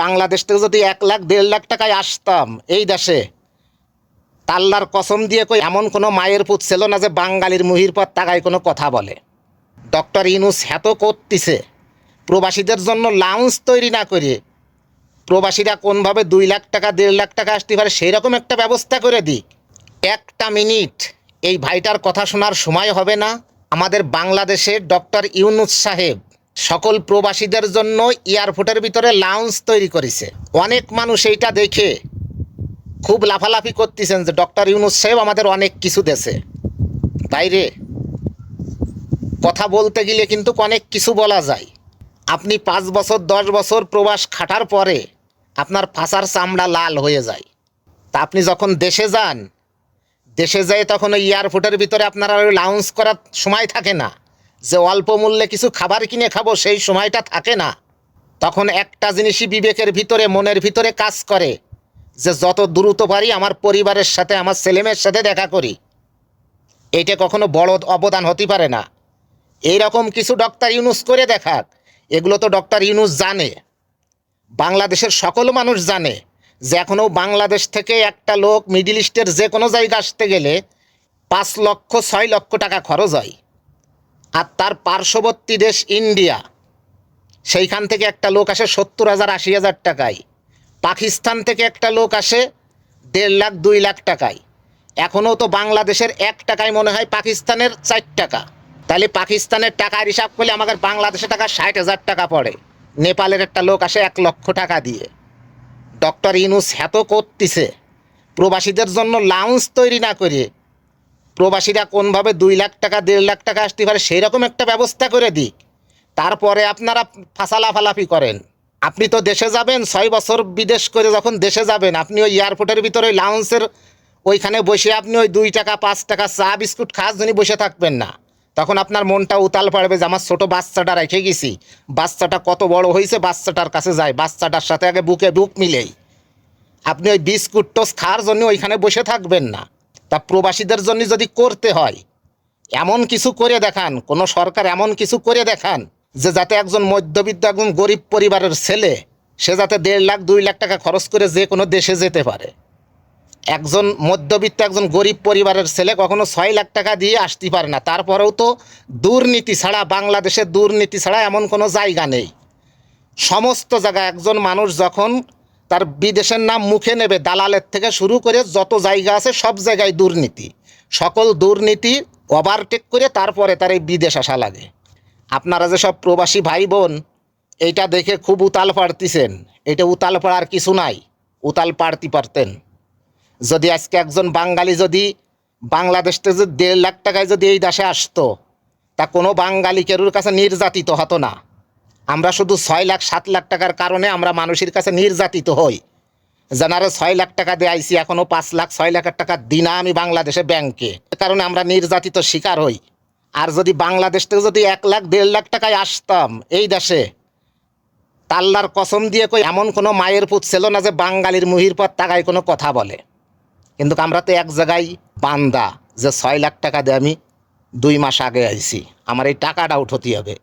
বাংলাদেশ থেকে যদি 1,00,000-1,50,000 টাকায় আসতাম এই দেশে, আল্লাহর কসম দিয়ে কই এমন কোনো মায়ের পুত ছিল না যে বাঙালির মুহির পর তাকায় কোনো কথা বলে। ডক্টর ইউনূস এত করতেছে প্রবাসীদের জন্য লাউঞ্জ তৈরি না করে প্রবাসীরা কোনভাবে 2 লাখ টাকা 1.5 লাখ টাকা আসতে পারে সেই রকম একটা ব্যবস্থা করে দিক। একটা মিনিট এই ভাইটার কথা শোনার সময় হবে না? আমাদের বাংলাদেশে ডক্টর ইউনূস সাহেব সকল প্রবাসীদের জন্য এয়ারপোর্টের ভিতরে লাউঞ্জ তৈরি করেছে। অনেক মানুষ এইটা দেখে খুব লাফালাফি করতেছেন যে ডক্টর ইউনূস সাহেব আমাদের অনেক কিছু দেছে। বাইরে কথা বলতে গেলে কিন্তু অনেক কিছু বলা যায়। আপনি 5 বছর 10 বছর প্রবাস খাটার পরে আপনার ফাঁসার চামড়া লাল হয়ে যায়। তা আপনি যখন দেশে যান, দেশে যেয়ে তখন ওই এয়ারপোর্টের ভিতরে আপনার আর লাউঞ্জ করার সময় থাকে না, যে অল্প মূল্যে কিছু খাবার কিনে খাবো সেই সময়টা থাকে না। তখন একটা জিনিসই বিবেকের ভিতরে মনের ভিতরে কাজ করে যে যত দ্রুত পারি আমার পরিবারের সাথে আমার ছেলেমেয়ের সাথে দেখা করি। এইটা কখনো বড় অবদান হতে পারে না। এইরকম কিছু ডক্টর ইউনূস করে দেখাক। এগুলো তো ডক্টর ইউনূস জানে, বাংলাদেশের সকল মানুষ জানে যে এখনও বাংলাদেশ থেকে একটা লোক মিডল ইস্টের যে কোনো জায়গা আসতে গেলে 5 লক্ষ 6 লক্ষ টাকা খরচ হয়। আর তার পার্শ্ববর্তী দেশ ইন্ডিয়া, সেইখান থেকে একটা লোক আসে 70,000 80,000 টাকায়। পাকিস্তান থেকে একটা লোক আসে 1.5 লাখ 2 লাখ টাকায়। এখনও তো বাংলাদেশের 1 টাকায় মনে হয় পাকিস্তানের 4 টাকা। তাহলে পাকিস্তানের টাকার হিসাব করলে আমাদের বাংলাদেশে টাকা 60,000 টাকা পড়ে। নেপালের একটা লোক আসে 1 লক্ষ টাকা দিয়ে। ডক্টর ইউনূস এত করতেছে প্রবাসীদের জন্য লাউঞ্জ তৈরি না করে প্রবাসীরা কোনভাবে 2 লাখ টাকা 1.5 লাখ টাকা আসতে পারে সেই রকম একটা ব্যবস্থা করে দিক। তারপরে আপনারা ফাঁসালাফালাফি করেন। আপনি তো দেশে যাবেন 6 বছর বিদেশ করে, যখন দেশে যাবেন আপনি ওই এয়ারপোর্টের ভিতরে ওই লাউঞ্জের ওইখানে বসে আপনি ওই 2 টাকা 5 টাকা চা বিস্কুট খাওয়ার জন্য বসে থাকবেন না। তখন আপনার মনটা উতাল পাড়বে যে আমার ছোটো বাচ্চাটা রেখে গেছি, বাচ্চাটা কত বড় হয়েছে, বাচ্চাটার কাছে যায়, বাচ্চাটার সাথে আগে বুকে বুক মিলেই আপনি ওই বিস্কুট টোস খাওয়ার জন্য ওইখানে বসে থাকবেন না। তা প্রবাসীদের জন্য যদি করতে হয় এমন কিছু করে দেখান, কোনো সরকার এমন কিছু করে দেখান যে যাতে একজন মধ্যবিত্ত একজন গরিব পরিবারের ছেলে সে যাতে 1.5 লাখ 2 লাখ টাকা খরচ করে যে কোনো দেশে যেতে পারে। একজন মধ্যবিত্ত একজন গরিব পরিবারের ছেলে কখনো 6 লাখ টাকা দিয়ে আসতে পারে না। তারপরেও তো দুর্নীতি ছাড়া, বাংলাদেশের দুর্নীতি ছাড়া এমন কোনো জায়গা নেই। সমস্ত জায়গায় একজন মানুষ যখন তার বিদেশের নাম মুখে নেবে, দালালের থেকে শুরু করে যত জায়গা আছে সব জায়গায় দুর্নীতি। সকল দুর্নীতি ওভারটেক করে তারপরে তার এই বিদেশ আসা লাগে। আপনারা যে সব প্রবাসী ভাই বোন এইটা দেখে খুব উতাল পাড়তেছেন, এটা উতাল পাড়ার কিছু নাই। উতাল পাড়তে পারতেন যদি আজকে একজন বাঙালি যদি বাংলাদেশ থেকে যদি 1.5 লাখ টাকায় যদি এই দেশে আসতো, তা কোনো বাঙালি কেরুর কাছে নির্যাতিত হতো না। আমরা শুধু 6 লাখ 7 লাখ টাকার কারণে আমরা মানুষের কাছে নির্যাতিত হই। জানারে 6 লাখ টাকা দিয়ে আইসি, এখনও 5 লাখ 6 লাখ টাকা দিনা আমি বাংলাদেশে ব্যাংকে, এ কারণে আমরা নির্যাতিত শিকার হই। আর যদি বাংলাদেশ থেকে যদি 1 লাখ 1.5 লাখ টাকায় আসতাম এই দেশে, আল্লাহর কসম দিয়ে কই এমন কোনো মায়ের পুত ছিল না যে বাঙালির মুহির পর তাকায় কোনো কথা বলে। কিন্তু আমরা তো এক জায়গায় বান্দা যে 6 লাখ টাকা দিয়ে আমি 2 মাস আগে আইছি, আমার এই টাকাটা উঠতে হবে।